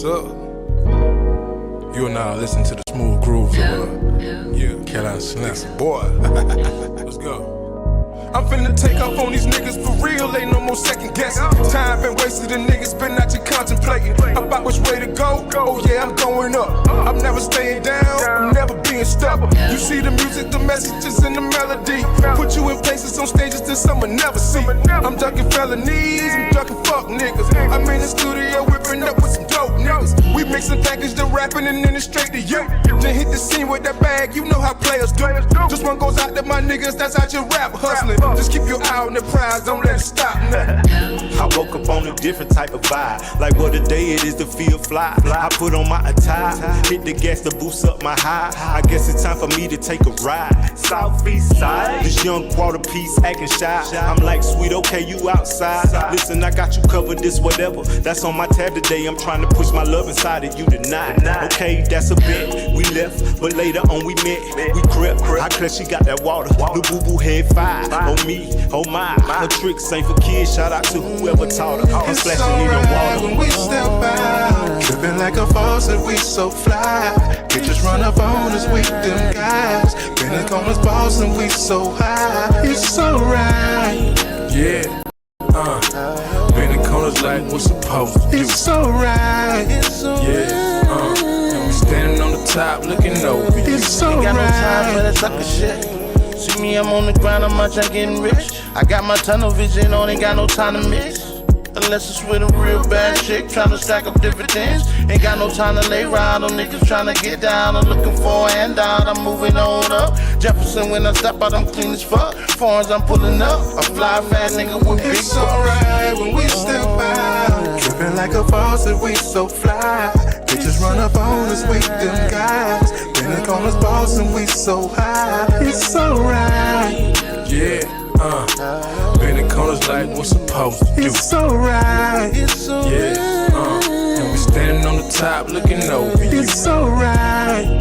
What's up? You and I listen to the smooth grooves of Carolina Slimm. Boy, let's go. I'm finna take off on these niggas for real, ain't no more second guessing. Time been wasted and niggas been out here contemplating about which way to go. Oh yeah, I'm going up. I'm never staying down, I'm never being stuck. You see the music, the messages, and the melody. Put you in places on stages that someone never see. I'm ducking felonies, I'm ducking fuck niggas. I'm in the studio whipping up with some dope niggas. We mixing package the rapping and then it's straight to you. Then hit the scene with that bag, you know how players do. Just one goes out to my niggas that's out your rap hustling. Just keep your eye on the prize, don't let it stop now. I woke up on a different type of vibe. Like what a day it is to feel fly. I put on my attire, hit the gas to boost up my high. I guess it's time for me to take a ride. Southeast side, this young quarter piece acting shy. I'm like, sweet, okay, you outside. Listen, I got you covered, this whatever. That's on my tab today, I'm trying to push my love inside of you tonight. Okay, that's a bet, we left, but later on we met. We crept, I clutch, she got that water. The boo-boo head five on me. Oh my, her tricks ain't for kids. Shout out to whoever taught her. I'm splashing in the water. When we step out, tripping like a faucet, we so fly. Bitches run up on us, we them guys. Been on us boss and we so high. It's so right. Yeah, bending corners like we're supposed to do. It's so right. Yeah, and we standing on the top looking over you. It's so Ain't got no time for right. that sucker shit. See me, I'm on the grind, I'm out here getting rich. I got my tunnel vision on, ain't got no time to miss. Unless it's with a real bad chick, tryna stack up dividends. Ain't got no time to lay ride on niggas tryna get down. I'm looking for a handout, I'm moving on up. Jefferson, when I step out, I'm clean as fuck. Foreigns, I'm pulling up. A fly fast nigga with big It's alright when we step out, tripping like a faucet, we so fly. Bitches run up on us, we them guys. Been on us boss and we so high. It's alright. Yeah, bending corners like we're supposed to do. It's alright. Yeah, and we standing on the top looking over you. It's alright.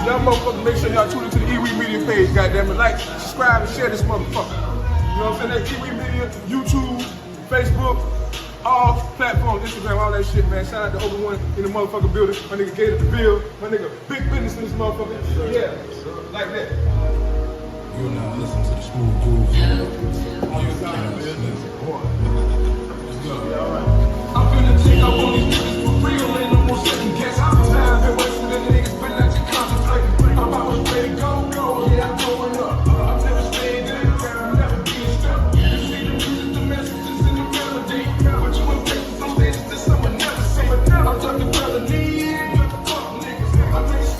Y'all motherfuckers make sure y'all tune into the E-Week Media page, goddammit. Like, subscribe, and share this motherfucker. You know what I'm saying? That's E-Week Media, YouTube, Facebook, all platforms, Instagram, all that shit, man. Shout out to Over One in the motherfucking building. My nigga Gator the Bill. My nigga Big Business in this motherfucker. Yeah, like that. You now listen to the smooth grooves. I'm finna take off on these niggas for real, ain't no more second guess. Time been wasting and niggas been out here contemplating about which way to go. Yeah, I'm going up. I'm never staying down, I'm never being stuck. You see the music, the messages, and the melody. Put you in places on stages that someone never seen. I'm talking felonies, fuck niggas. I'm rich.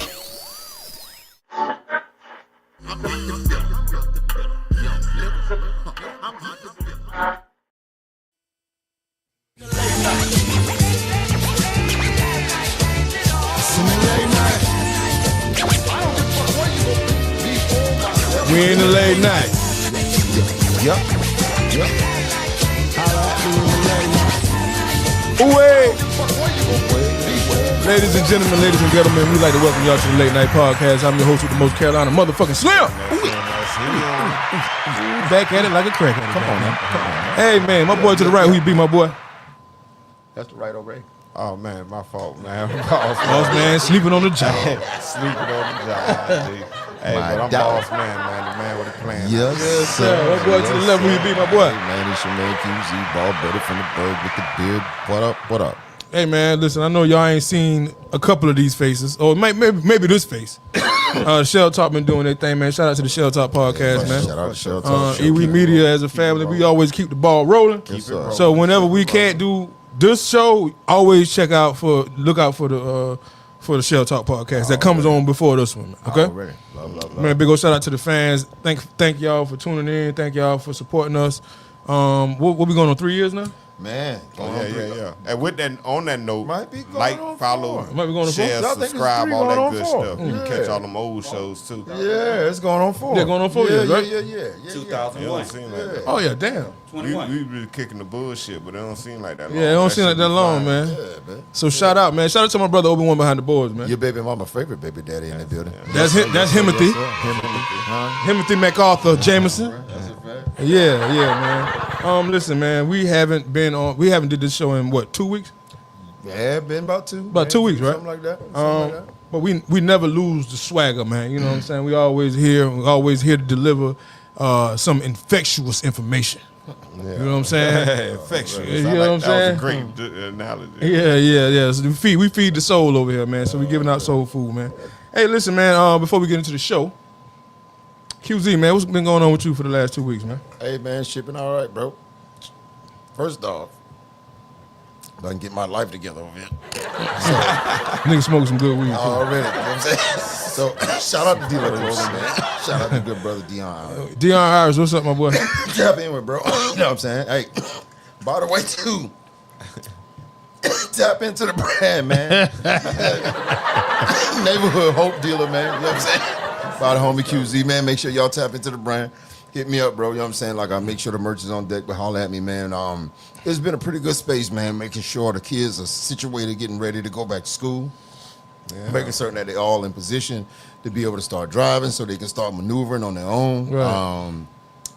We in the late night. Yup. Away. Ladies and gentlemen, ladies and gentlemen, we'd like to welcome y'all to the Late Night Podcast. I'm your host with the most Carolina motherfucking Slimm. Back at it like a cracker. Come on, man. Come on, man. Hey, man, my boy to the right, who you be, my boy? That's the right over there. Oh, man, my fault, man. Boss man, sleeping on the job. Sleeping on the job, dude. Hey, but I'm boss man, the man with a plan. Yes, sir. What boy to the level you be, my boy? Hey, man, it's your man QZ, ball buddy from the Berg with the beard. What up? Hey, man, listen, I know y'all ain't seen a couple of these faces, or maybe this face. Shell Talk been doing their thing, man. Shout out to the Shell Talk podcast, man. Shout out to Shell Talk. Iwi Media as a family, we always keep the ball rolling. So whenever we can't do this show, always look out for the Shell Talk podcast that comes on before this one. Okay, Love. Man, big old shout out to the fans. Thank y'all for tuning in. Thank y'all for supporting us. What we going on 3 years now? Man, Yeah. And with that, on that note, Might be going like, on follow, four. Might be going on share, four. Y'all think it's subscribe, three all going that on good four? stuff. You can catch all them old shows too. Yeah, it's going on 4. Yeah, going on 4 years, right? Yeah. It 2001. don't seem like that. Oh yeah, damn. 21. We really kicking the bullshit, but it don't seem like that long. Yeah, it don't seem like should that be long, fine. man. Yeah, man. So shout out, man. Shout out to my brother Obi-Wan behind the boards, man. Your baby mama favorite baby daddy in the building. That's Himothy. Himothy MacArthur Jameson. That's a fact. Yeah, man. Listen, man, we haven't did this show in what, 2 weeks? Yeah, been about 2. About 2 weeks, right? Something like that. But we never lose the swagger, man. You know what I'm saying? We always here to deliver some infectious information. You know what I'm saying? Infectious. You know what I'm saying? That was a great analogy. Yeah. So we feed the soul over here, man. So we giving out soul food, man. Hey, listen, man. Before we get into the show, QZ, man, what's been going on with you for the last 2 weeks, man? Hey, man, shipping all right, bro. First off, if I can get my life together over here. Nigga smoking some good weed too. Already, you know what I'm saying? So, shout out to D-Lo, man. Shout out to good brother Dion. Dion Iris, what's up, my boy? Tap in with, bro. You know what I'm saying? Hey, by the way, too, tap into the brand, man. Neighborhood hope dealer, man. You know what I'm saying? By the homie QZ, man. Make sure y'all tap into the brand. Hit me up, bro. You know what I'm saying? Like, I make sure the merch is on deck, but holler at me, man. It's been a pretty good space, man, making sure the kids are situated, getting ready to go back to school. Yeah. Making certain that they're all in position to be able to start driving so they can start maneuvering on their own. Right.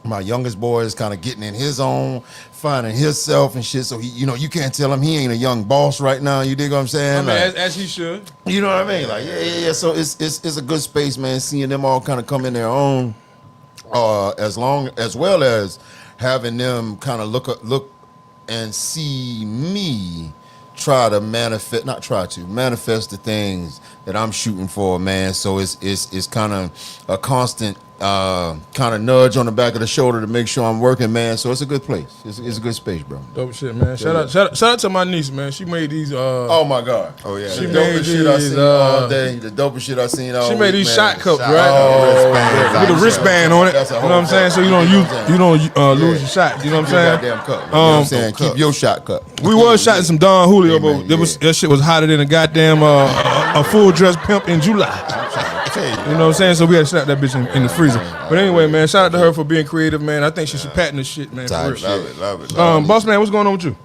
My youngest boy is kind of getting in his own, finding himself and shit. So, you can't tell him he ain't a young boss right now. You dig what I'm saying? I mean, like, as he should. You know what I mean? Like, yeah. So it's a good space, man, seeing them all kind of come in their own, as well as having them kind of look and see me manifest the things that I'm shooting for, man. So it's kind of a constant kind of nudge on the back of the shoulder to make sure I'm working, man. So it's a good place. It's a good space, bro. Dope shit, man. Shout out to my niece, man. She made these. Oh my God. Oh yeah. She She the made dopest shit I these, seen all day. The dopest shit I seen all She week, made these man. shot cups, Shot- right? wristbands. With a wristband on it. That's a You know what I'm whole saying? So you don't lose your shot. You know what I'm saying? Goddamn cup. You know what I'm saying? Keep your shot cup. We was shotting some Don Julio, Amen, but that shit was hotter than a goddamn a full dress pimp in July. You know what I'm saying? So we had to slap that bitch in the freezer. But anyway, man, shout out to her for being creative, man. I think she should patent this shit, man. For real. Love it. Boss man, what's going on with you?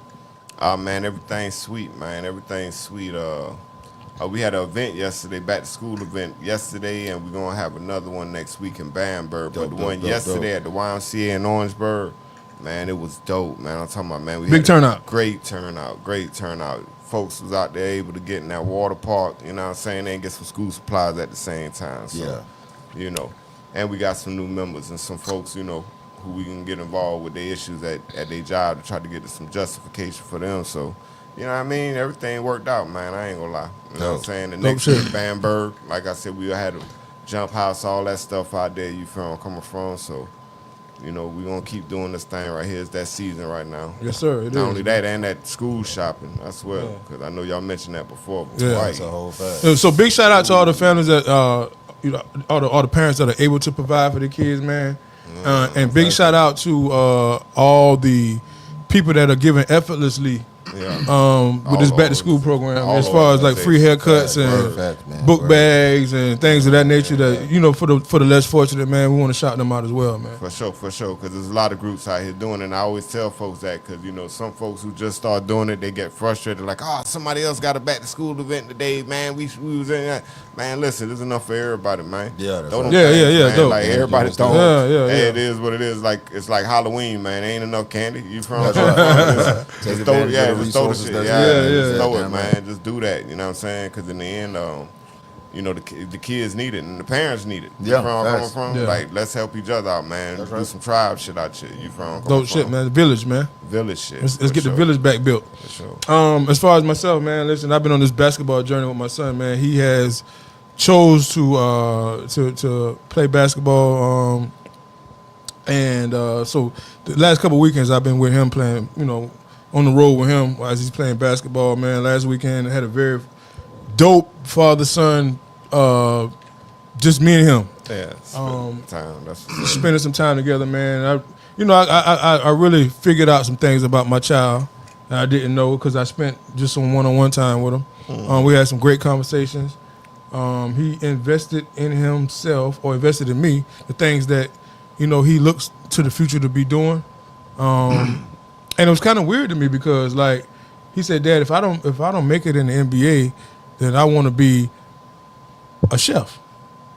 Man, everything's sweet, man. Everything's sweet. We had an event yesterday, back to school event yesterday, and we're gonna have another one next week in Bamberg. But the one yesterday at the YMCA in Orangeburg, man, it was dope, man. I'm talking about, man, we Big had turnout. Great turnout. Folks was out there able to get in that water park, you know what I'm saying, and get some school supplies at the same time. So, you know, and we got some new members and some folks, you know, who we can get involved with their issues at their job to try to get some justification for them. So, you know what I mean? Everything worked out, man. I ain't gonna lie. You know what I'm saying? The next week, Bamberg, like I said, we had a jump house, all that stuff out there, you feel where I'm coming from. So, you know, we're going to keep doing this thing right here. It's that season right now. Yes, sir. It Not is. only that, and that school shopping as well, because I know y'all mentioned that before. Yeah. That's a whole fact. So big shout out to all the families that all the parents that are able to provide for their kids, man. And big shout out to all the people that are giving effortlessly with this back to school program, as far as like free haircuts and book bags and things of that nature. That, you know, for the less fortunate, man, we want to shout them out as well, man. For sure, because there's a lot of groups out here doing it, and I always tell folks that, because, you know, some folks who just start doing it, they get frustrated, like, oh, somebody else got a back-to-school event today, man, we was in that. Man, listen, there's enough for everybody, man. Yeah, that's Throw them right. things, Yeah, man. dope. Like, everybody throw Yeah. Hey, it is what it is. Like, it's like Halloween, man. Ain't enough candy. You from? That's right. Just throw the shit. resources Yeah, that's just yeah. throw it, Damn man. right. Just do that, you know what I'm saying? Because in the end, you know, the kids need it and the parents need it. You Yeah, from where I'm coming facts. from? Yeah. Like, let's help each other out, man. That's Do right. some tribe shit out here. You from where I'm coming Dope shit, from? man. The village, man. Village shit. Let's for get sure. the village back built. For sure. As far as myself, man, listen, I've been on this basketball journey with my son, man. He has chose to play basketball, and so the last couple weekends I've been with him playing, you know, on the road with him as he's playing basketball, man. Last weekend I had a very dope father-son, just me and him. Yeah. Time. That's what's up. Spending some time together, man. I really figured out some things about my child that I didn't know because I spent just some one-on-one time with him. We had some great conversations. He invested in himself or invested in me, the things that, you know, he looks to the future to be doing. And it was kind of weird to me because, like, he said, "Dad, if I don't make it in the NBA, then I want to be a chef."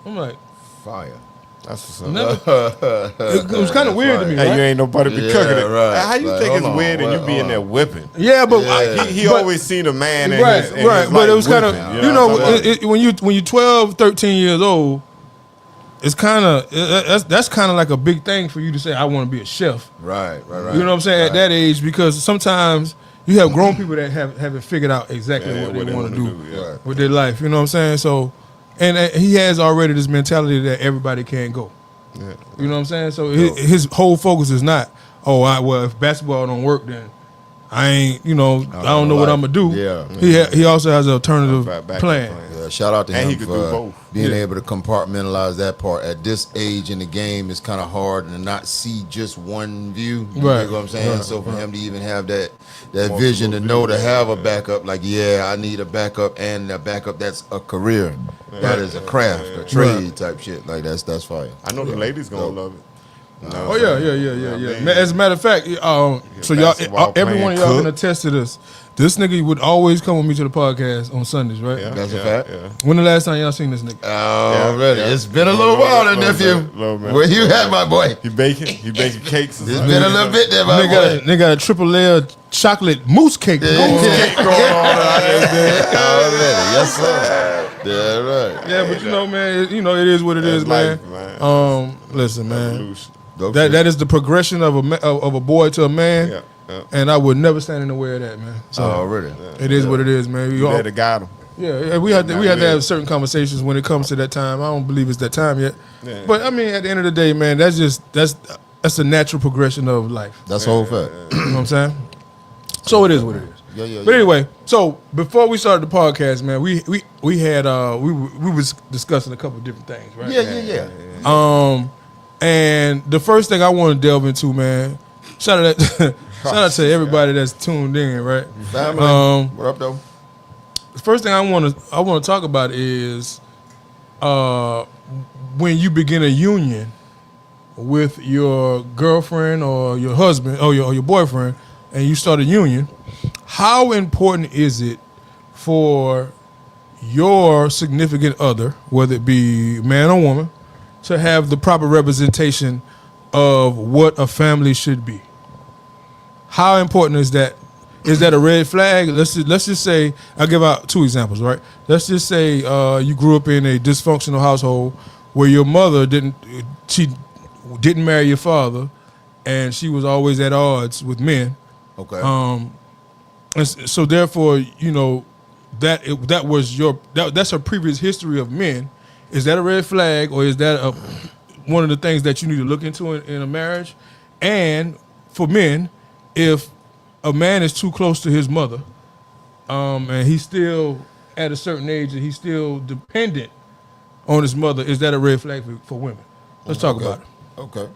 I'm like, Fire. That's what's up. never. It was kind of weird to me. Hey, Right? you ain't nobody be Yeah, cooking it. right. How you Like, think it's hold on, weird and you be in hold there on. whipping? Yeah, but Yeah. He but- always seen a man in right, his, right. his But life it was kind of, whipping, you know, what I'm saying? when you 12, 13 years old, it's kind of that's kind of like a big thing for you to say, I want to be a chef. Right. You know what I'm saying? At that age, because sometimes you have grown people that haven't figured out exactly Yeah, what they want to wanna do yeah. Right. with their life. You know what I'm saying? So, and he has already this mentality that everybody can't go. Yeah. You know what I'm saying? So his whole focus is not, well, if basketball don't work, then I ain't, you know, I don't know what I'm gonna do. Yeah. He also has an alternative Back plan. Yeah, shout out to And him he could do for both. being Yeah. able to compartmentalize that part. At this age in the game, it's kind of hard to not see just one view. You Right. know what I'm saying? Right. So for him to even have that vision to know to have a backup, like, I need a backup, and a backup that's a career. That is a craft, a trade type shit. Like, that's fire. I know the ladies gonna love it. You know Oh what yeah, I'm saying? yeah. Man. As a matter of fact, so basketball every one of y'all playing can attest to this. This nigga would always come with me to the podcast on Sundays, right? Yeah, That's a yeah, fact. Yeah. When the last time y'all seen this nigga? Already. yeah. It's been a little while, then, nephew. Little bit. Where you at, my boy? He baking cakes. It's been a little bit there, my boy. Nigga got a triple layer chocolate mousse cake. Cake going on out there, already. Yes, sir. Yeah, right. Yeah, but you know, man, it is what it is, That's man. life, man. Listen, man, Evolution. Dope shit. that is the progression of a boy to a man, Yeah. and I would never stand in the way of that, man. So Already. it is what it is, man. You better guide him. Yeah, we had to have certain conversations when it comes to that time. I don't believe it's that time yet, Yeah. but I mean, at the end of the day, man, that's a natural progression of life. That's the whole fact. You know what I'm saying? So it is what it is. Yeah. But anyway, so before we started the podcast, man, we was discussing a couple of different things, right? Yeah. And the first thing I want to delve into, man, shout out to everybody that's tuned in, right? Family. What up, though? The first thing I want to talk about is when you begin a union with your girlfriend or your husband or your boyfriend, and you start a union. How important is it for your significant other, whether it be man or woman, to have the proper representation of what a family should be? How important is that? Is that a red flag? Let's just say, I'll give out two examples, right? Let's just say you grew up in a dysfunctional household where your mother didn't marry your father, and she was always at odds with men. Okay. And so therefore, you know, that's her previous history of men. Is that a red flag, or is that one of the things that you need to look into in a marriage? And for men, if a man is too close to his mother, and he's still at a certain age and he's still dependent on his mother, is that a red flag for women? Let's talk about it. Okay.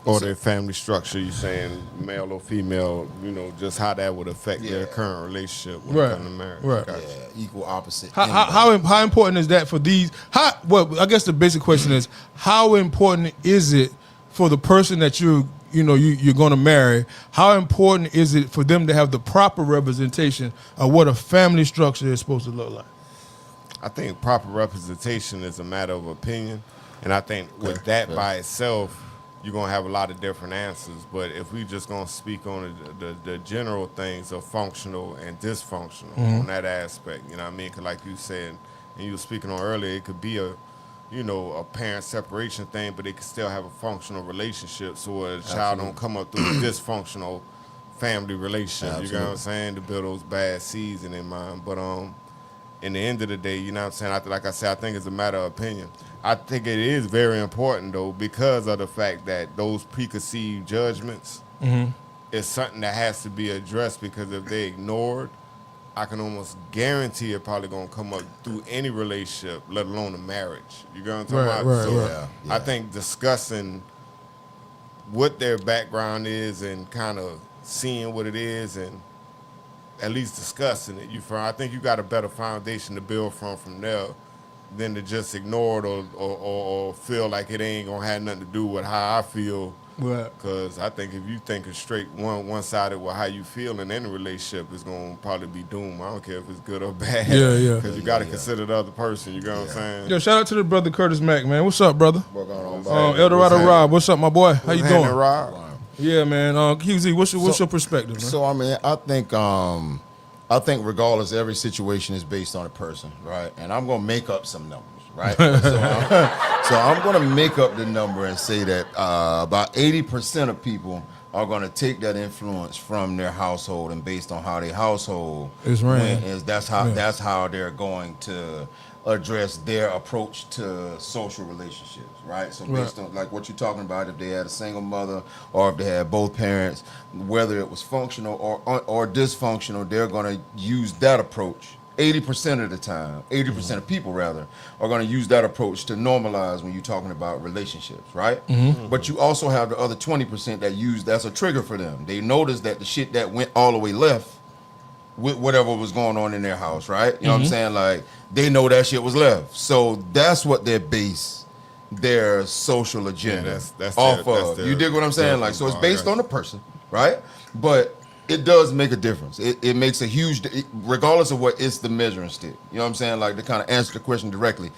Or their family structure, you saying male or female, you know, just how that would affect their current relationship when it comes to marriage. Right. Gotcha. Yeah, equal opposite. How important is that for these? Well, I guess the basic question is, how important is it for the person that you're going to marry? How important is it for them to have the proper representation of what a family structure is supposed to look like? I think proper representation is a matter of opinion, and I think with that by itself, you're gonna have a lot of different answers. But if we just gonna speak on the general things of functional and dysfunctional on that aspect, you know what I mean? 'Cause like you said, and you were speaking on earlier, it could be a parent separation thing, but they could still have a functional relationship, so a child don't come up through a dysfunctional family relationship. Absolutely. You know what I'm saying? To build those bad seeds in their mind. But in the end of the day, you know what I'm saying? Like I said, I think it's a matter of opinion. I think it is very important, though, because of the fact that those preconceived judgments is something that has to be addressed, because if they ignored, I can almost guarantee it probably going to come up through any relationship, let alone a marriage. You know what I'm talking about? So I think discussing what their background is and kind of seeing what it is and at least discussing it. I think you got a better foundation to build from there than to just ignore it or feel like it ain't going to have nothing to do with how I feel. Because I think if you think it's straight one-sided with how you feel in any relationship, it's going to probably be doomed. I don't care if it's good or bad. Yeah. Because you got to consider the other person. You know what I'm saying? Yo, shout out to the brother Curtis Mack, man. What's up, brother? What's going on, Eldorado Rob, what's up, my boy? How you doing? Rob? Yeah, man. QZ, what's your perspective, man? So, I mean, I think regardless, every situation is based on a person, right? And I'm going to make up some numbers. Right, so I'm going to make up the number and say that about 80% of people are going to take that influence from their household, and based on how their household is, that's how they're going to address their approach to social relationships, right? So based on like what you're talking about, if they had a single mother or if they had both parents, whether it was functional or dysfunctional, they're going to use that approach. 80% of the time, 80% of people rather, are going to use that approach to normalize when you're talking about relationships, right? But you also have the other 20% that use that's a trigger for them. They notice that the shit that went all the way left with whatever was going on in their house, right? You know what I'm saying? Like, they know that shit was left. So that's what they base their social agenda off of. You dig what I'm saying? Like, so it's based on the person, right? But it does make a difference. It makes a huge, regardless of what, it's the measuring stick. You know what I'm saying? Like, to kind of answer the question directly,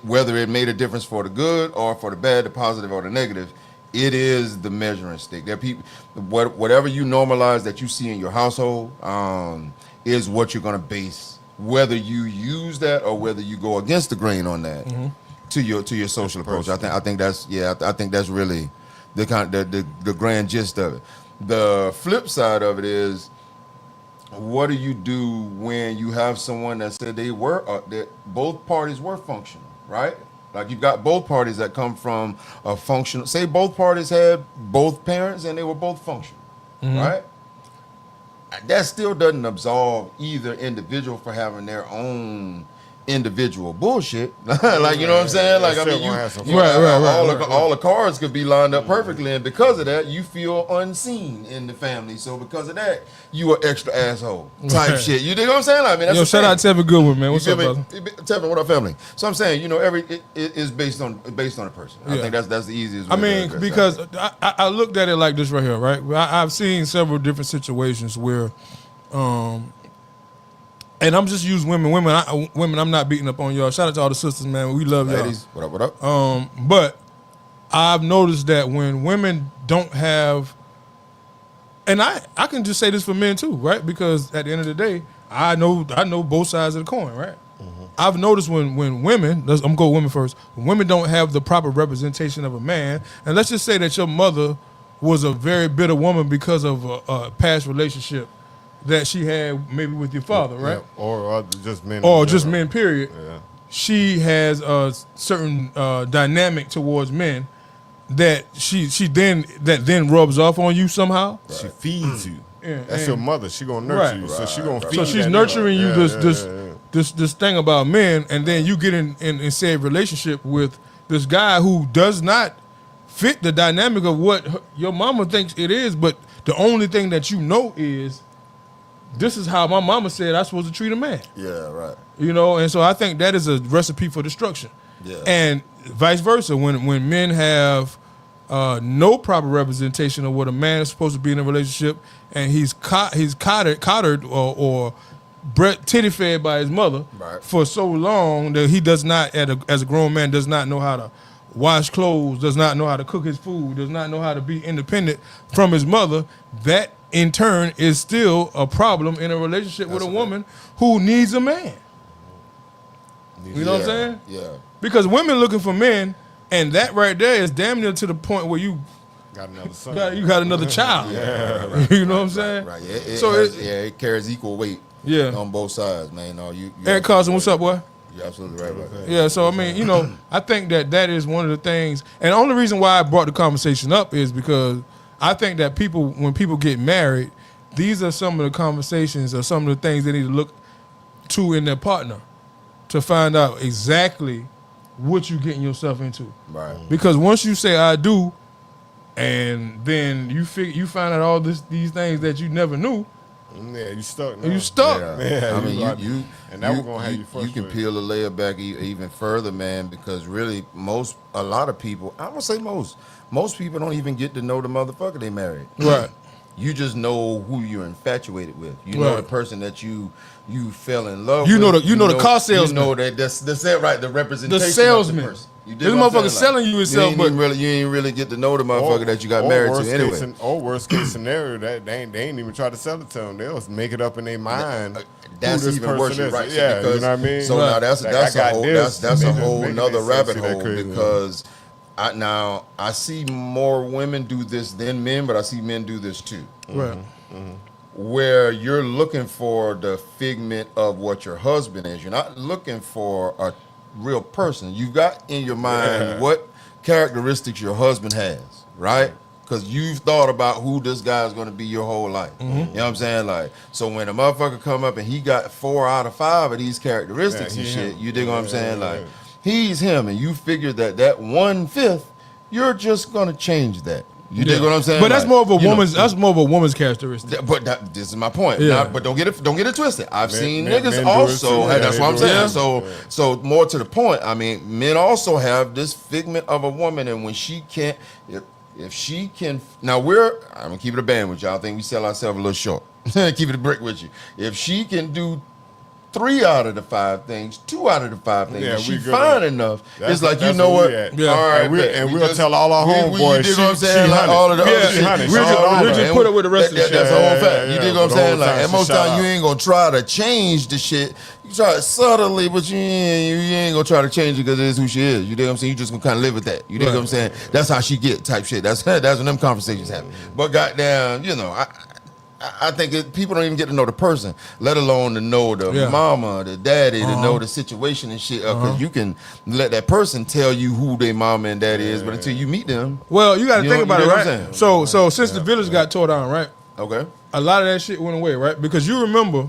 whether it made a difference for the good or for the bad, the positive or the negative, it is the measuring stick. There are people, whatever you normalize that you see in your household is what you're going to base, whether you use that or whether you go against the grain on that to your social approach. I think that's really the grand gist of it. The flip side of it is, what do you do when you have someone that said that both parties were functional, right? Like, you've got both parties that come from a functional, say both parties had both parents and they were both functional, right? That still doesn't absolve either individual for having their own individual bullshit. Like, you know what I'm saying? Like, I mean, all the cards could be lined up perfectly, and because of that, you feel unseen in the family. So because of that, you are extra asshole type shit. You dig what I'm saying? Like, I mean, that's shout out to Tevin Goodwin, man. What's up, brother? Tevin, what up, family? So I'm saying, it is based on a person. I think that's the easiest way. I mean, because I looked at it like this right here, right? I've seen several different situations where and I'm just using women. Women, I'm not beating up on y'all. Shout out to all the sisters, man. We love y'all. Ladies, what up? But I've noticed that when women don't have, and I can just say this for men too, right? Because at the end of the day, I know both sides of the coin, right? I've noticed when women, I'm going to go women first, when women don't have the proper representation of a man, and let's just say that your mother was a very bitter woman because of a past relationship that she had maybe with your father, right? Yeah. Or just men. Or just men, period. Yeah. She has a certain dynamic towards men that she then rubs off on you somehow. Right. She feeds you. Yeah, that's your mother. She gonna nurture you. So she gonna feed you. So she's nurturing you this thing about men, and then you get in said relationship with this guy who does not fit the dynamic of what your mama thinks it is, but the only thing that you know is, this is how my mama said I'm supposed to treat a man. Yeah, right. And so I think that is a recipe for destruction. Yeah. And vice versa, when men have no proper representation of what a man is supposed to be in a relationship, and he's coddled or titty fed by his mother for so long that he does not, as a grown man, does not know how to wash clothes, does not know how to cook his food, does not know how to be independent from his mother, that in turn is still a problem in a relationship with a woman who needs a man. You know what I'm saying? Yeah. Because women looking for men, and that right there is damn near to the point where you got another son. you got another child. You know what I'm saying? Right. It carries equal weight. Yeah. On both sides, man. No, you Eric Carson, what's up, boy? You're absolutely right. Yeah, so I mean, I think that is one of the things, and the only reason why I brought the conversation up is because I think that when people get married, these are some of the conversations or some of the things they need to look to in their partner to find out exactly what you're getting yourself into. Right. Because once you say I do, and then you find out all these things that you never knew. Yeah, you stuck. You stuck. Yeah, I mean, you and that was gonna have you You frustrated. can peel the layer back even further, man, because really a lot of people, I would say most people don't even get to know the motherfucker they married. Right. You just know who you're infatuated with. You know Right. the person that you fell in love You with. know the car salesman. You know that's it, right? The representation The salesman. of the person. You dig This what I'm motherfucker saying? selling you himself, but you ain't really get to know the motherfucker that you got married to anyway. Worst case scenario, that they ain't even try to sell it to them. They'll make it up in their mind. That's who this even person worse, is. right? Yeah, because, you know what I mean. So now that's Like, a I got whole this, that's they a just whole making nother it rabbit sexy, that hole crazy. because I see more women do this than men, but I see men do this too. right. Where you're looking for the figment of what your husband is. You're not looking for a real person. You've got in your mind what characteristics your husband has, right? Because you've thought about who this guy is going to be your whole life. You know what I'm saying? Like, so when a motherfucker come up and he got 4 out of 5 of these characteristics and shit, you dig what I'm saying? Like, he's him, and you figure that 1/5, you're just going to change that. You dig what I'm saying? But that's Like, more of a you know, woman's. That's more of a woman's characteristic. But this is my point. Yeah. But don't get it twisted. I've seen men niggas do it also. too. And that's Yeah, what I'm they do saying. it. So more to the point. I mean, men also have this figment of a woman, and when she can't, if she can, now I'm gonna keep it a band with y'all. I think we sell ourselves a little short. Keep it a brick with you. If she can do 3 out of the 5 things, 2 out of the 5 things, Yeah, if she we good fine on- enough, That's- it's like, you that's know where what? we at. Yeah. All right, And we'll just- tell all our homeboys, you dig she- what I'm saying? she Like honey. all of the Yeah, other she shit. honey. We'll She just- all we'll over. just put up with the rest of the That's shit. the whole fact. Yeah, You dig yeah, what I'm the saying? whole Like, time and she most shout times you out. ain't gonna try to change the shit. You try it subtly, but you ain't gonna try to change it because it is who she is. You dig what I'm saying? You just gonna kind of live with that. You dig what I'm saying? That's how she get type shit. That's when them conversations happen. But goddamn, I think people don't even get to know the person, let alone to know the mama, the daddy, to know the situation and shit. Because you can let that person tell you who their mama and daddy is, but until you meet them, Well, you got to You think know- about you it, know what I'm right? saying? So since the village got tore down, right? okay. A lot of that shit went away, right? Because you remember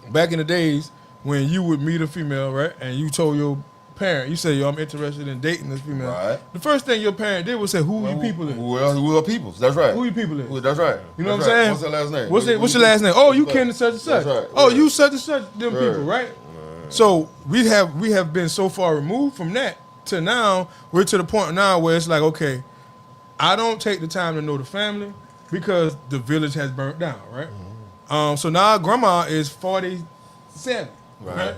back in the days when you would meet a female, right? And you told your parent, you say, yo, I'm interested in dating this female. Right. The first thing your parent did was say, who you people is? Who are peoples? That's right. Who you people is? That's right. You know That's what I'm right. saying? What's their last name? What's your last name? Oh, you kin to such and such. That's right. Oh, Right. you such and such them Right. people, right? So we have been so far removed from that to now we're to the point now where it's like, okay, I don't take the time to know the family because the village has burnt down, right? So now grandma is 47, right?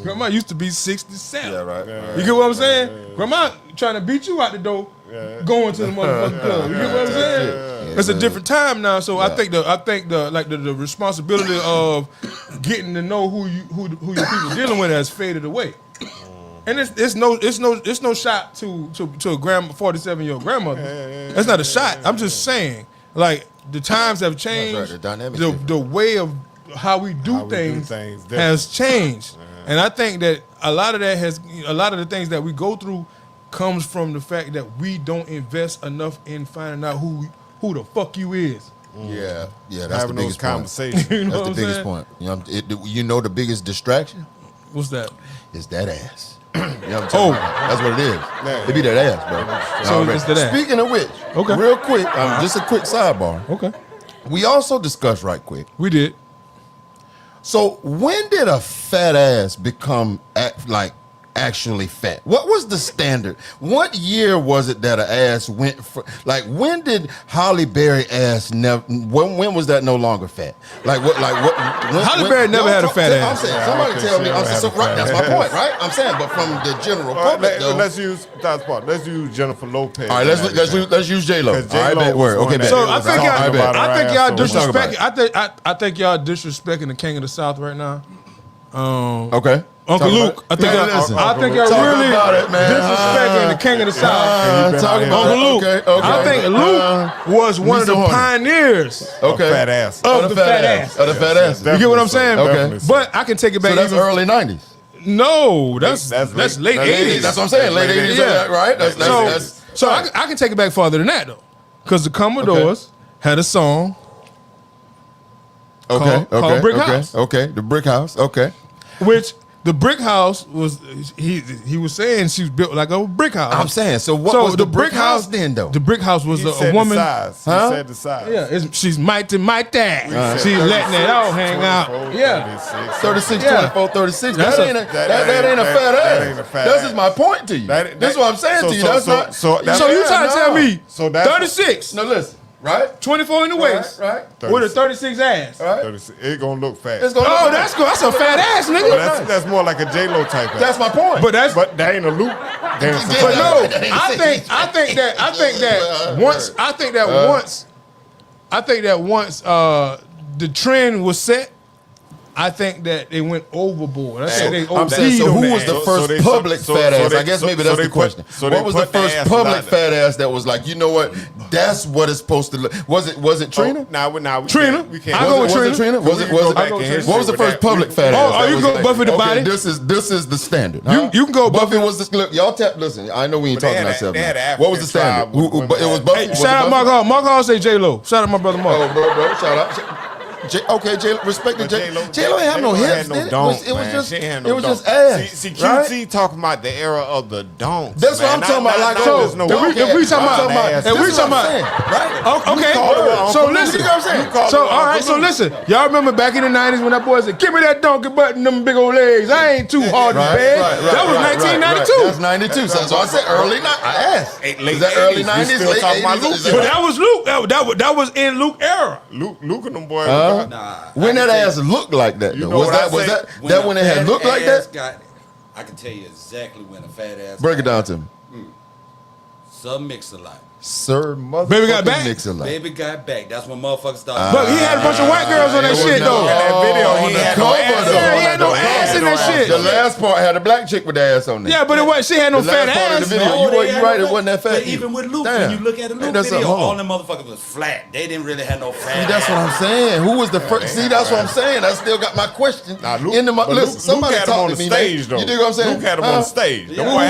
Grandma used to be 67. Yeah, right. You get what I'm saying? Grandma trying to beat you out the door, going to the motherfucking club. You get what I'm saying? It's a different time now. So I think the responsibility of getting to know who your people dealing with has faded away. And it's no shot to a 47-year-old grandmother. That's not a shot. I'm just saying, like, the times have changed. That's right. The dynamic's different. The way of how we do things has changed. And I think that a lot of the things that we go through comes from the fact that we don't invest enough in finding out who the fuck you is. Yeah, that's Having the those biggest point. conversations. You know That's what the I'm biggest saying? point. You know the biggest distraction What's that? is that ass. You know what I'm talking about? That's what it is. It be that ass, bro. So Already. it's that ass. Speaking of which, Okay. real quick, just a quick sidebar. Okay. We also discussed right quick. We did. So when did a fat ass become actually fat? What was the standard? What year was it that an ass went for? Like, when did Halle Berry ass never? When was that no longer fat? Like what? Halle Berry never had a fat ass. I'm saying, somebody tell me. Right, that's my point, right? I'm saying, but from the general public, though. Let's use Jennifer Lopez. All right, let's use J Lo. All 'Cause right, J-Lo bet word. was Okay, one bet. So that I was think talking about y'all, her I think ass y'all so much. disrespecting. I think y'all disrespecting the king of the South right now. Okay. Uncle Luke. I think Man, I listen. think you're Talk really about it, man. disrespecting the king of the South. Talk about Uncle Luke. Okay. I think Luke was one of the Lisa Horner. pioneers Okay. Fat ass. of the fat ass. Of the fat ass. You get what I'm saying? Okay. But I can take it back. So that's even, early 90s. No, that's late 80s. That's what I'm saying. Late 80s, Yeah. right? So I can take it back farther than that though, because the Commodores had a song. Okay. called Brick House. Okay. The Brick House. Okay. Which the brick house was he was saying she was built like a brick house. I'm saying. So what was the Brick House then, though? The brick house was He a said woman. the size. Huh? He said the size. Yeah, she's mighty. She's letting it all hang out. 24, Yeah. 36. 36, Yeah. 24, 36. That's That ain't a fat that ain't a ass. fat That's ass. just my point to you. This is what I'm saying to you. That's not. So you trying to tell me So that's 36, No, listen. Right? 24 in the waist, Right. with a 36 ass. Right. 36. It gonna look fat. It's gonna Oh, look that's good. That's a fat ass, But nigga. that's more like a J-Lo type ass. That's my point. But that's But that ain't a Luke dancing. Yeah. But no, That ain't I think that once the trend was set, I think that they went overboard. I think they I'm saying, OD'd so on who that. was the So first they- public so- fat so ass? they- I guess so- maybe so that's they the put- question. so they What was the put the first ass public out there. fat ass that was like, you know what? That's what it's supposed to look. Was it Trina? Nah, we Trina? can't. We can't. I go with Was it Trina? Was it? Was it? back in history What was the with first that. public fat Oh, ass? oh, that you was go like, Buffy the okay, Body? This is the standard. Huh? You can go Buffy Buffy. was the look. Y'all listen. I know we ain't But they talking had ourselves. they had now. an What was the African standard? tribe with But it was women. Buffy. Hey, was it shout out Buffy? Mark Hall. Mark Hall say J-Lo. Shout out my brother Mark. Oh, bro, shout out. Okay, Respect to But J-Lo. J-Lo ain't have no hips. had no did it? donks, It was man. just, She ain't had it no was donks. just ass. See, right? QT talking about the era of the donks. That's what man. I'm talking about. Like, Not so, there's no if we talking about- ass. if we this is talking what I'm about- saying, right? Oh, okay. called her So Uncle listen. Luke. You know what I'm saying? You called So her all right. Uncle So Luke. listen. Y'all remember back in the '90s when that boy said, "Give me that donkey butt and them big old legs. I ain't too hard to beg." That was 1992. That's 92. So I said early 90s. I asked. Late Is that early 80s, we 90s? still Late talking about 80s? Luke. Is that But right? that was Luke. That was in Luke era. Luke and them boys. When that ass looked like that, You though. know Was what I that say? that when it had looked like that? I can tell you exactly when a fat ass. Break it down to me. Some mix a lot. Sir, mother. Baby got back? Mix a lot. Baby got back. That's when motherfuckers started. But he had a bunch of white girls on that shit though. In that video, he had no ass. Yeah, he had no ass in that shit. The last part had a black chick with the ass on there. Yeah, but it wasn't. She had no The fat last part of ass. the video, No, you they had right, no it wasn't that fat. But even with Luke, Damn. when you look at the Ain't Luke that video, something? all them motherfuckers was flat. They didn't really have no fat. See, that's what I'm saying. Who was the first? See, that's what I'm saying. I still got my question. Nah, Luke, in the but listen, Luke somebody had him talk on to the me, stage, man. though. You dig what I'm saying? Luke had him on the stage. Yeah, Them boy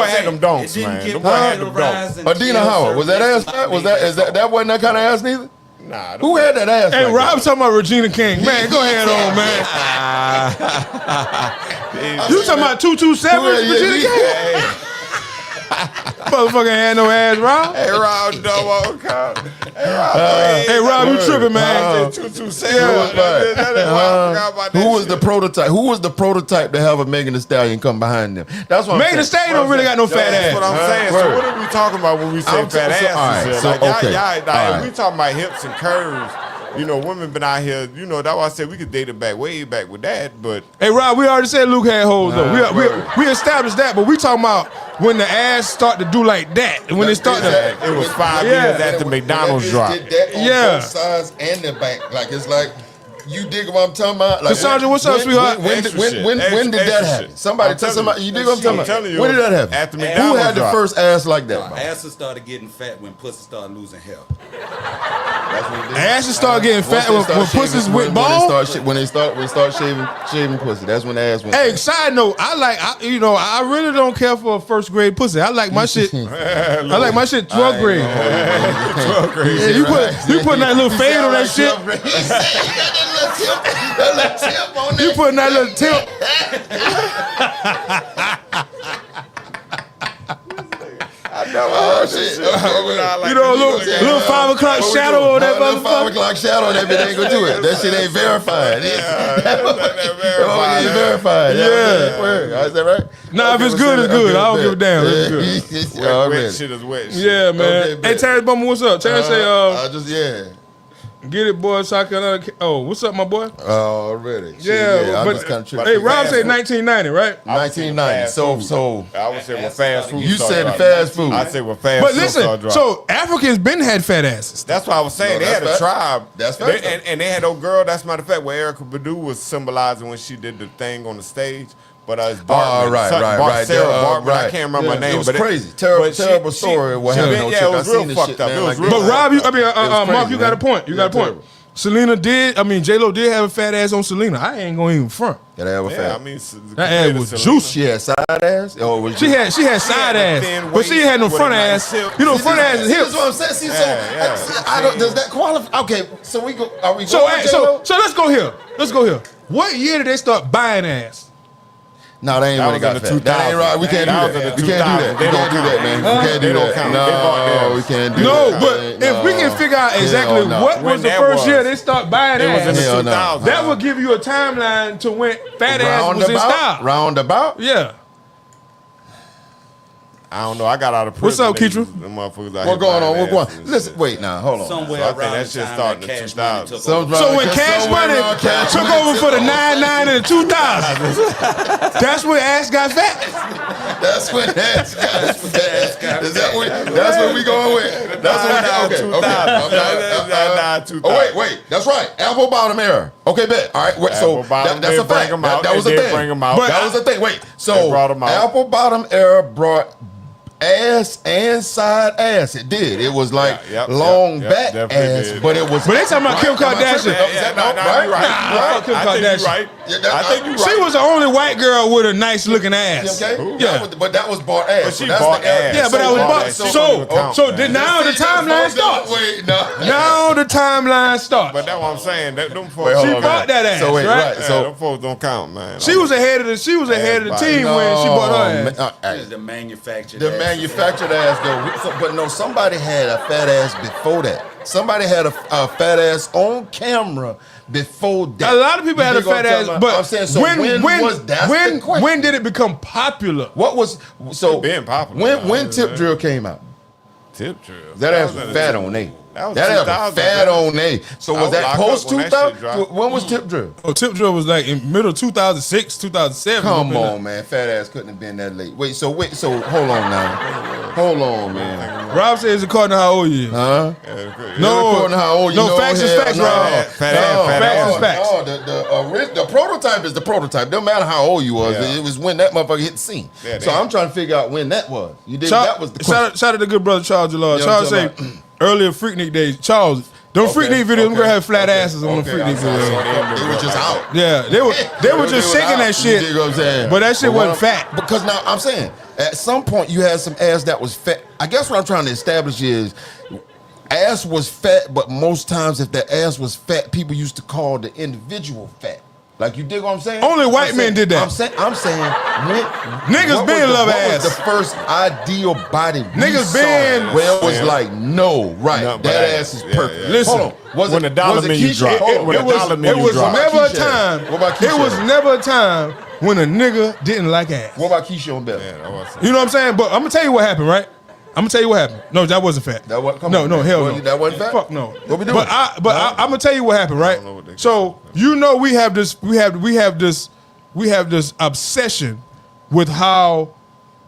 had them donks, It didn't man. get Them boy had them popularized donks. until Adina Howard, was that ass certain fat? Was that wasn't that kind of ass neither? Nah, Who had that ass? Hey, like Rob that? talking about Regina King. Man, go ahead on, man. You talking about 227 Who had- yeah, Regina yeah. King? Motherfucker had no ass, Rob. Hey, Rob, double count. Hey, Rob, you tripping, man. 227. Who was the prototype? Who was the prototype to have a Megan Thee Stallion come behind them? That's what I'm Megan Thee saying. Stallion don't really got no fat That's what ass. I'm saying. So what are we talking about when we say I'm fat so- asses? all right, here? so, Like, okay. like, All right. we talking about hips and curves. You know, women been out here. You know, that's why I said we could date it back way back with that. But Hey, Rob, we already said Luke had hoes, though. We established that, but we talking about when the ass start to do like that. And when they start to... it was 5 Yeah. years after McDonald's drop. Did that on Yeah. both sides and the back. Like it's like you dig what I'm talking about. Like Cassandra, what's up, sweetheart? When Extra shit. did that Extra happen? shit. Somebody I'm tell telling somebody. you. You dig what I'm talking I'm telling about? you. When did that happen? After Who McDonald's had the dropped. first ass like that? Asses started getting fat when pussy started losing hair. Asses start getting fat when pussies with bone. When they start shaving pussy. That's when the ass went. Hey, side note, I really don't care for a first grade pussy. I like my shit. I like my shit 12th grade. 12th grade. Yeah, you putting that little fade on that shit. That little tip on You that. putting that little tip. Oh shit. You know, a little 5 o'clock shadow on that Little 5 motherfucker. o'clock shadow on that bitch ain't gonna do it. That shit ain't verified. That ain't verified. Yeah. Word. Is that right? Nah, if it's good, it's good. I don't give a damn. It's good. Yeah, Wet shit is wet shit. Yeah, man. Okay, Hey, bet. Terrence Bummer, what's up? Terrence say, I just Get it, boy. South Carolina. Oh, what's up, my boy? Already. Yeah, I'm but just kind of hey, Rob said 1990, right? 1990. So I would say with fast food. you said fast food. I say with fast But food. listen, so Africans been had fat asses. That's what I was saying. No, they had that's a fact. tribe. That's fact. And they had a girl. That's matter of fact where Erykah Badu was symbolizing when she did the thing on the stage. But it's Bartman. Right. Sarah Bartman. Right. I can't remember her name. It was but crazy. Terrible she- story. What she- happened on Yeah, Chick. it was I real seen this fucked shit, up. man, It was like real But that. Rob, It was Mark, crazy, you got a man. point. You got a point. terrible. Selena did. I mean, J-Lo did have a fat ass on Selena. I ain't gonna even front. Gotta have a Yeah, fat. I mean, That ass was juicy. She had side ass. Oh, was She had side a ass, thin but she had no waist front with a nice ass. hip. You know, front ass and That's hips. what I'm saying. See, Yeah. I don't. Does that qualify? Okay, so we go. Are we So, going? hey, so let's go here. Let's go here. What year did they start buying ass? No, they ain't That when was they got in the fat. That ain't 2000s. right. We can't do That was that. in the We can't do 2000s. that. They We can't do don't that, count. man. Huh? We can't They do don't that. count. They bought No, theirs. we can't do No, that. but if we can figure out exactly no. what When was the that first was. year they start buying It was in the ass, Hell no. 2000s. that would give you a timeline to when fat ass was in style. Roundabout. Yeah. I don't know. I got out of prison. What's up, Niggas- Keitra? them motherfuckers out What here going on? buying What going? ass and Listen, shit. wait now. Hold on. Somewhere So I think around that the shit time started that in Cash 2000. Money took So over. So when Cash Money took over for the 99 and the 2000, that's when ass got fat. That's what that's fat. Is that what? That's what we going with. That's what we got. Okay. Oh wait. That's right. Apple bottom era. Okay, bet. All right. Wait, so Apple bottom, that's they a fact. bring 'em out. That was They a did thing. bring 'em out. But That was a thing. Wait. They So brought 'em out. Apple bottom era brought ass and side ass. It did. It was like long back definitely ass, did. but it was. But they talking about Kim Am I tripping? Kardashian. Is that No, not no, right? you're right. Nah, You're right. Kim I think Kardashian. you're right. Yeah, that- I think you're right. She was the only white girl with a nice looking ass. Okay. Yeah. But that was bought ass. But she So that's bought the era. ass. Yeah, but that was So bought. that shit So, don't count, so man. then now the timeline starts. Wait, no. Now the timeline starts. But that's what I'm saying. Them folks. Wait, hold She on, bought man. that ass, So wait, right? right. Yeah, So them folks don't count, man. She was ahead of the team when she bought her ass. This is the manufactured The ass. manufactured ass though, but no, somebody had a fat ass before that. Somebody had a fat ass on camera before that. A lot of people had a You dig what fat I'm ass, talking about? but I'm saying, so when was that? when did it become popular? What was so? It been popular. When Tip Drill came out, Tip drill. that ass was was in fat the- on A. That was That ass 2000, was fat man. on A. So I was was that locked post up when that 2000? shit dropped. When was Tip Drill? Oh, Tip Drill was like in middle 2006, 2007. Come on, man. Fat ass couldn't have been that late. So hold on now. Hold on, man. Rob says according to how old you is. Huh? No, According to how old you no, know, facts is hell facts, no. Rob. Fat ass. Facts is facts. No, the prototype is the prototype. Don't matter how old you was. Yeah. It was when that motherfucker hit the scene. Yeah, So damn. I'm trying to figure out when that was. You did. Shout, That was the question. shout out to good brother Charles Jalard. Yeah, Charles I'm say talking earlier Freaknik days. Charles, them Freaknik videos, them girls had flat asses on the Freaknik videos. It was just out. Yeah, they were just shaking that shit. You dig what I'm saying? But that shit wasn't what fat. Because now I'm saying, at some point you had some ass that was fat. I guess what I'm trying to establish is ass was fat, but most times if that ass was fat, people used to call the individual fat. Like, you dig what I'm saying? Only white men did that. I'm saying when Niggas been love what ass. was the first ideal body we Niggas saw been- where it was like, no, right, No, that but ass is yeah, perfect. yeah. Listen, Hold on. Was when it the dollar was it menu Keisha? dropped. Hold on. When the dollar It menu was dropped. never a Keisha. time. What about It Keisha? was never a time when a nigga didn't like ass. What about Keisha on Bell? Yeah, that was- You know what I'm saying? But I'm gonna tell you what happened, right? I'm gonna tell you what happened. No, that wasn't fat. That wasn't- come no, on, no, man. hell Well, no. that wasn't fat? Fuck no. What we doing? But I'm gonna tell you what happened, right? know what they So you know we have this obsession with how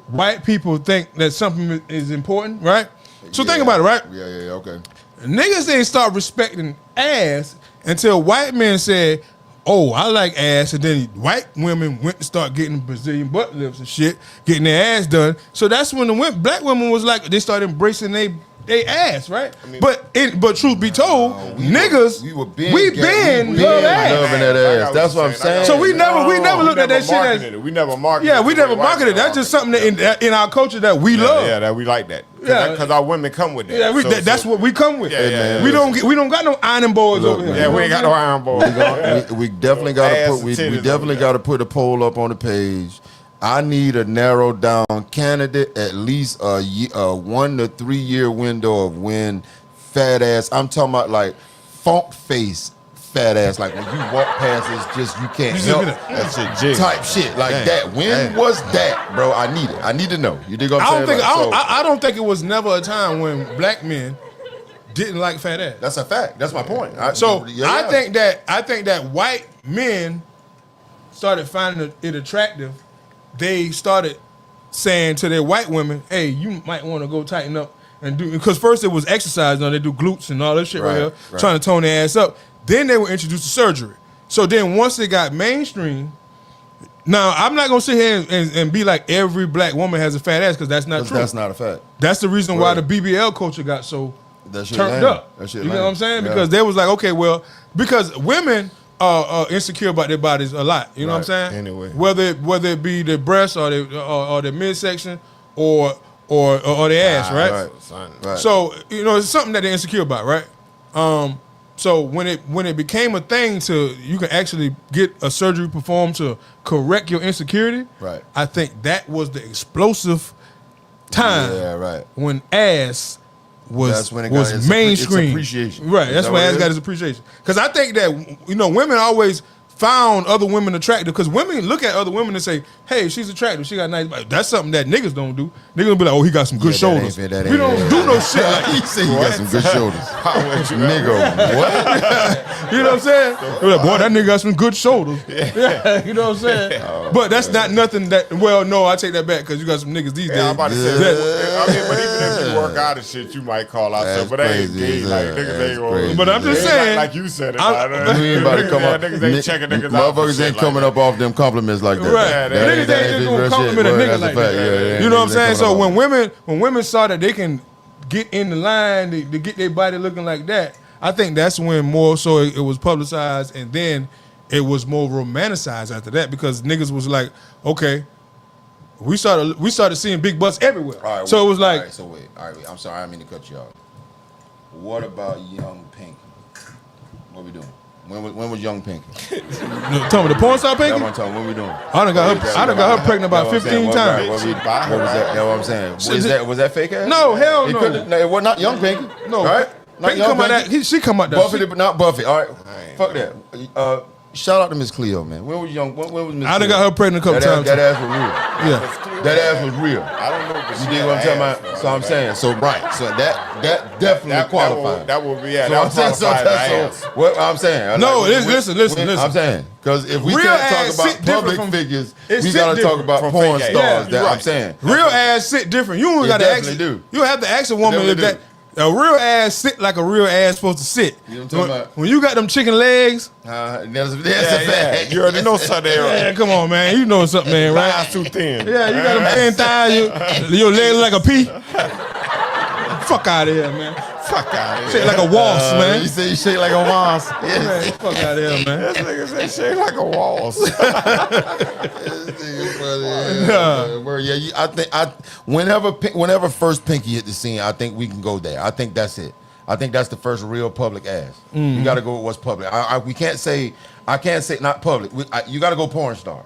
white people think that something is important, right? So think about it, right? Yeah, okay. Niggas didn't start respecting ass until white men said, "Oh, I like ass," and then white women went to start getting Brazilian butt lifts and shit, getting their ass done. So that's when black women was like, they started embracing they ass, right? But truth be told, niggas, we been love ass. loving that ass. That's what I'm saying. So we never looked at that shit as, We never marketed yeah, we it. never marketed it. That's just something that in our culture that we love. Yeah, that we like that. Yeah. Because our women come with that. Yeah, that's what we come with. Yeah. We don't got no ironing boards over here. Yeah, we ain't got no iron ball. we definitely got to Ass put and we titties definitely over got to put a poll up on the page. I need a narrowed down candidate, at least a 1 to 3 year window of when fat ass. I'm talking about like funk face fat ass, like when you walk past, it's just you can't help That shit jig. type shit like that. When was that, bro? I need it. I need to know. You dig what I'm saying? I don't think it was never a time when black men didn't like fat ass. That's a fact. That's my point. I think that white men started finding it attractive. They started saying to their white women, "Hey, you might want to go tighten up and do." Because first it was exercise, they do glutes and all that shit right here, trying to tone their ass up. Then they were introduced to surgery. So then once it got mainstream, now I'm not gonna sit here and be like every black woman has a fat ass, because that's not true. That's not a fact. That's the reason why the BBL culture got so turned up. You know what I'm saying? Yeah. Because they was like, okay, well, because women are insecure about their bodies a lot. You know what I'm saying? Anyway, whether it be their breasts or their midsection or their ass, right? So it's something that they're insecure about, right? So when it became a thing you can actually get a surgery performed to correct your insecurity, right? I think that was the explosive time when ass was mainstream. Its appreciation. Right, that's when ass got its appreciation. Because I think that women always found other women attractive, because women look at other women and say, "Hey, she's attractive. She got nice." That's something that niggas don't do. Niggas don't be like, "Oh, he got some good shoulders." We don't do no shit like he said he got some good shoulders. Nigga, what? You know what I'm saying? We're like, boy, that nigga got some good shoulders. Yeah. You know what I'm saying? But that's not nothing that. Well, no, I take that back, because you got some niggas these days. I'm about to say, but even if you work out and shit, you might call out stuff. But they ain't gay, like niggas ain't going. But I'm just saying, like you said it. You ain't about to come up. Niggas ain't checking niggas out. Motherfuckers ain't coming up off them compliments like that. Right. Niggas ain't just gonna compliment a nigga like that. You know what I'm saying? So when women saw that they can get in the line to get their body looking like that, I think that's when more so it was publicized, and then it was more romanticized after that, because niggas was like, okay, we started seeing big butts everywhere. All right, so it was like, all right, I'm sorry, I didn't mean to cut you off. What about Young Pinky? What we doing? When was Young Pinky? Tell me, the porn star Pinky? When we doing? I done got her pregnant about 15 times. What was that? That's what I'm saying. Was that fake ass? No, hell no. It was not Young Pinky. No, right? Not Young Pinky. She come out that Buffy, but not Buffy. All right, fuck that. Shout out to Miss Cleo, man. When was Young? When was Miss? I done got her pregnant a couple times. That ass was real. Yeah, that ass was real. I don't know. You dig what I'm talking about? So I'm saying, so that definitely qualifies. That would be what I'm saying. No, listen. I'm saying, because if we can't talk about public figures, we gotta talk about porn stars. I'm saying, real ass sit different. You don't gotta ask. You don't have to ask a woman if that. A real ass sit like a real ass supposed to sit. You know what I'm talking about? When you got them chicken legs, that's a fact. You already know something. Yeah, come on, man. You know something, man, right? Thighs too thin. Yeah, you got them thin thighs. Your legs like a pea. Fuck out of here, man. Fuck out of here. Shake like a waltz, man. You say you shake like a waltz. Man, fuck out of here, man. This nigga say shake like a waltz. Whenever first Pinky hit the scene, I think we can go there. I think that's it. I think that's the first real public ass. You got to go with what's public. We can't say. I can't say not public. You got to go porn star.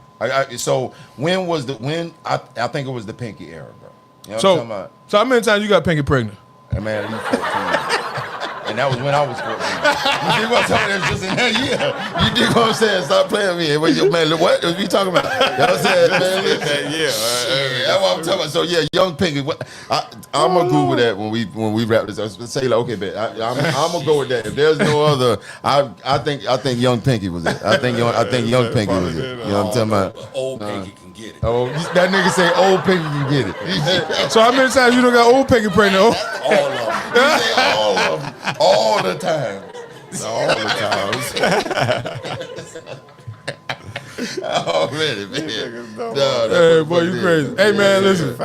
So when was I think it was the Pinky era, bro. You know what I'm talking about? So how many times you got Pinky pregnant? Hey, man, you 14. And that was when I was 14. You see what I'm talking about? It was just in that year. You dig what I'm saying? Stop playing with me. Man, what are you talking about? You know what I'm saying? Man, that's what I'm talking about. So, yeah, Young Pinky. I'm going to Google that when we wrap this up. Say, like, okay, bet. I'm going to go with that. If there's no other, I think Young Pinky was it. I think Young Pinky was it. You know what I'm talking about? Old Pinky can get it. Oh, that nigga say old Pinky can get it. So how many times you done got old Pinky pregnant? All of them. You say all of them. All the time. All the times. Already, man. Hey, boy, you crazy. Hey, man, listen.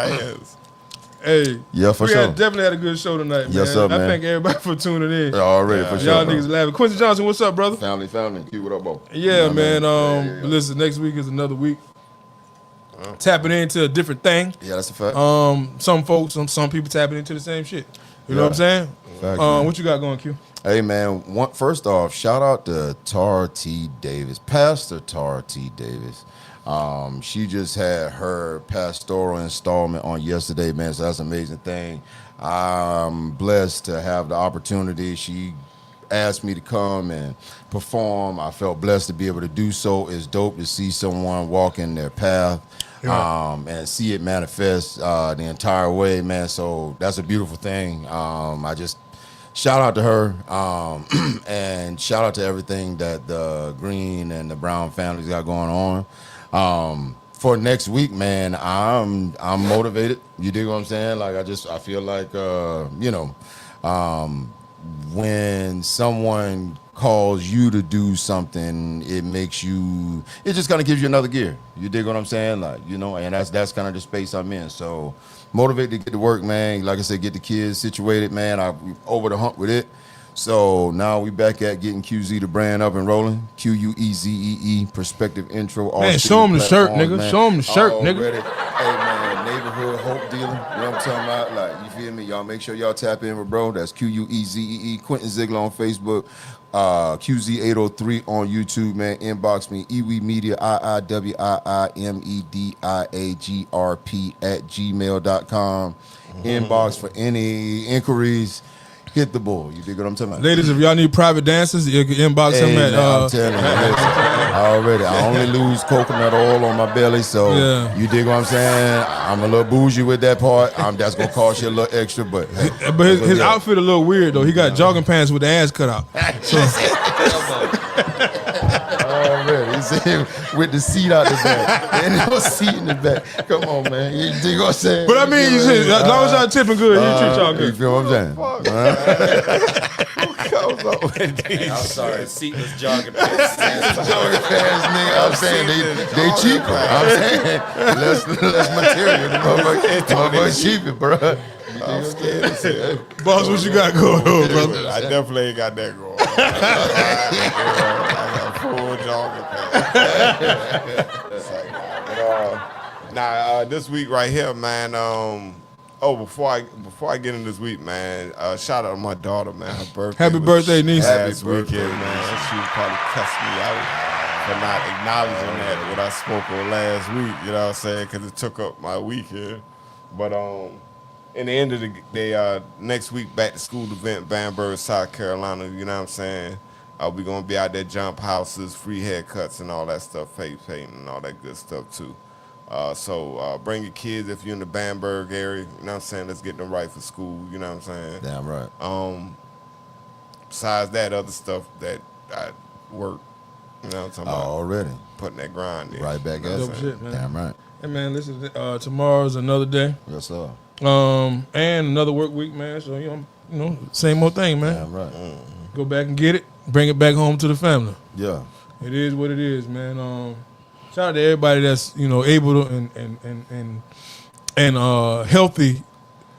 Hey. Yeah, for we sure. Definitely had a good show tonight, man. Yes, sir, man. I thank everybody for tuning in. Already, for sure. Y'all niggas laughing. Quincy Johnson, what's up, brother? Family. Keep it up, bro. Yeah, man. Listen, next week is another week. Tapping into a different thing. Yeah, that's a fact. Some folks, some people tapping into the same shit. You know what I'm saying? Fact, what you got going, Q? Hey, man. First off, shout out to Tara T. Davis, Pastor Tara T. Davis. She just had her pastoral installment on yesterday, man. So that's an amazing thing. I'm blessed to have the opportunity. She asked me to come and perform. I felt blessed to be able to do so. It's dope to see someone walk in their path. And see it manifest the entire way, man. So that's a beautiful thing. I just shout out to her, and shout out to everything that the Green and the Brown families got going on. For next week, man, I'm motivated. You dig what I'm saying? Like I feel like when someone calls you to do something, it just kind of gives you another gear. You dig what I'm saying? Like, and that's kind of the space I'm in. So motivated to get to work, man. Like I said, get the kids situated, man. I'm over the hump with it. So now we back at getting QZ the brand up and rolling. QUEZEE Perspective Intro. Man, show them the shirt, nigga. Man. Show them the shirt, nigga. Hey, man, neighborhood hope dealer. You know what I'm talking about? Like, you feel me? Y'all make sure y'all tap in with bro. That's QUEZEE. Quentin Ziegler on Facebook. QZ803 on YouTube, man. Inbox me. Iwi Media, IIWIIMEDIAGRP @gmail.com. Inbox for any inquiries. Hit the ball. You dig what I'm talking about? Ladies, if y'all need private dancers, you can inbox him at. I'm telling you, already. I only lose coconut oil on my belly, so you dig what I'm saying? I'm a little bougie with that part. That's gonna cost you a little extra, but hey, his outfit a little weird though. He got jogging pants with the ass cut out. So. Already, he said with the seat out the back. Ain't no seat in the back. Come on, man. You dig what I'm saying? But I mean, as long as y'all tipping good, he treat y'all good. You feel what I'm saying? I'm sorry, seatless jogging pants. Jogging pants, nigga. I'm saying they cheaper. I'm saying less material. The motherfucker cheaper, bro. I'm scared. Boss, what you got going on, brother? I definitely ain't got that going on. I got full jogging pants. This week right here, man. Before I get in this week, man, shout out to my daughter, man. Her birthday. Happy birthday, niece. Last weekend, man. She probably cussed me out for not acknowledging that what I spoke on last week. You know what I'm saying? Because it took up my weekend. But in the end of the day, next week, back to school event, Bamberg, South Carolina. You know what I'm saying? We're going to be out there, jump houses, free haircuts and all that stuff, face painting and all that good stuff, too. So bring your kids if you're in the Bamberg area. You know what I'm saying? Let's get them right for school. You know what I'm saying? Damn right. Besides that, other stuff that I work, you know what I'm talking about? Already. Putting that grind in. Right back at Dope it. shit, man. Damn right. Hey, man, listen, tomorrow's another day. Yes, sir. And another work week, man. So, you know, same old thing, man. Damn right. Go back and get it. Bring it back home to the family. Yeah. It is what it is, man. Shout out to everybody that's, able to and healthy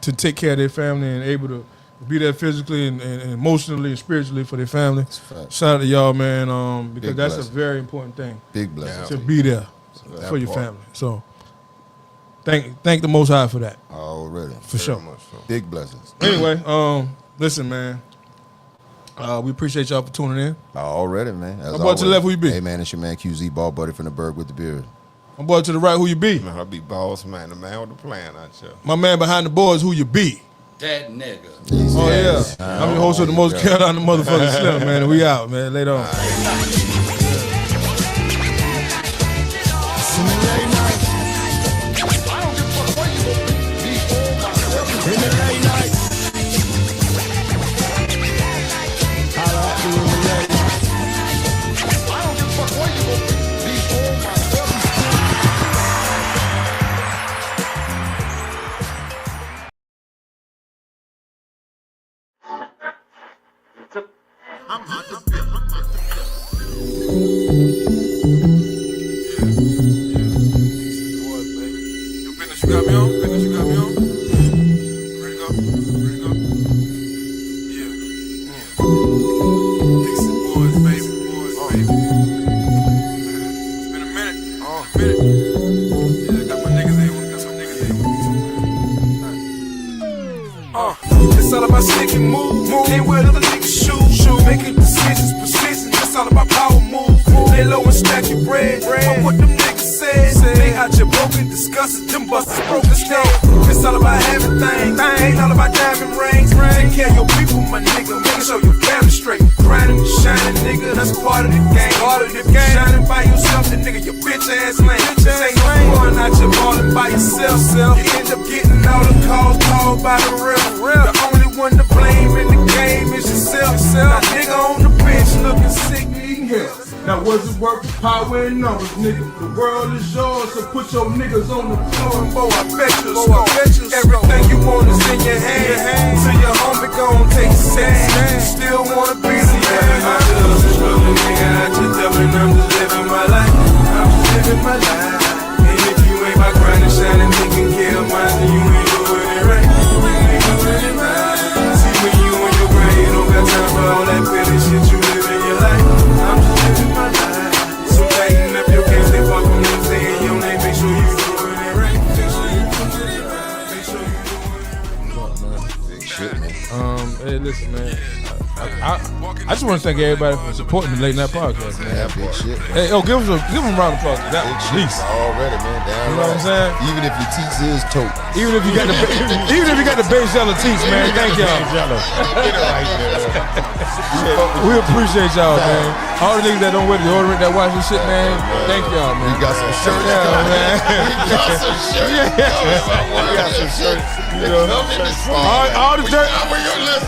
to take care of their family and able to be there physically and emotionally and spiritually for their family. Shout out to y'all, man, because that's a very important thing. Big blessing. To be there for your family. So thank the Most High for that. Already. For sure. Big blessings. Anyway, listen, man. We appreciate y'all for tuning in. Already, man. As My boy to the left, who you be? Hey, man, it's your man QZ, ball buddy from the Berg with the beard. My boy to the right, who you be? Man, I'll be boss, man. The man with the plan out here. My man behind the boards, who you be? That nigga. Oh, yeah. I'm your host of the most Carolina motherfucking Slimm, man. And we out, man. Later on. It's all about stick and move. Ain't where other niggas shoes. Making decisions, precision. It's all about power move. Lay low and stack your bread. What them niggas said. They out your broken, disgusted. Them busters broken stay. It's all about everything. Ain't all about diamond rings. Take care of your people, my nigga. Making sure your family straight. Grinding and shining, nigga. That's part of the game. Part of the game. Shining by yourself, the nigga, your bitch ass lame. This ain't no fun out your ballin' by yourself. You end up getting all the calls called by the real. The only one to blame in the game game is yourself. Now nigga on the bench looking sick, needing help. Now was it worth the power and numbers, nigga? The world is yours, so put your niggas on the floor. Boy, I bet you everything you want is in your hand. Till your homie gon' take a stand. Still wanna be the man. I'm just a struggling nigga out your door, and I'm just living my life. I'm just living my life. And if you ain't my grind and shining, taking care of mine, then you ain't doing it right. You ain't doing it right. See when you on your grind, you don't got time for all that petty shit. You living your life. I'm just living my life. So tighten up your pants, stay far from them saying your name. Make sure you doing it right. Make sure you doing it right. Make sure you doing it right. Big shit, man. Hey, listen, man. I just want to thank everybody for supporting the Late Night Podcast, man. Yeah, big shit. Hey, give them a round of applause. That Big at shit least. already, man. Damn You know what I'm saying? Even if your teeth is tote. Even if you got the base seller teeth, man. Thank y'all. We appreciate y'all, man. All the niggas that don't wear the deodorant that watch this shit, man. Thank y'all, man. We got some shirts. Yeah, man. We got some shirts. We got some shirts. You know, all the dirt.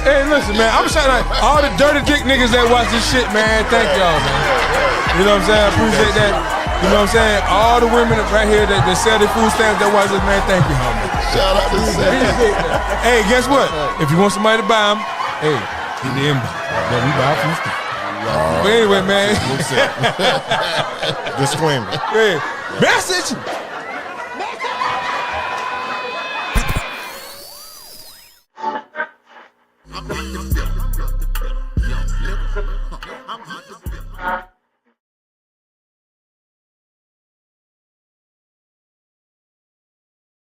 Hey, listen, man. I'm shouting out all the dirty dick niggas that watch this shit, man. Thank y'all, man. You know what I'm saying? I appreciate that. You know what I'm saying? All the women right here that sell their food stamps that watch this, man. Thank you, homie. Shout out to Sam. Hey, guess what? If you want somebody to buy them, hey, hit the inbox. Let me buy food stamps. But anyway, man. Disclaimer. Hey, message. I'm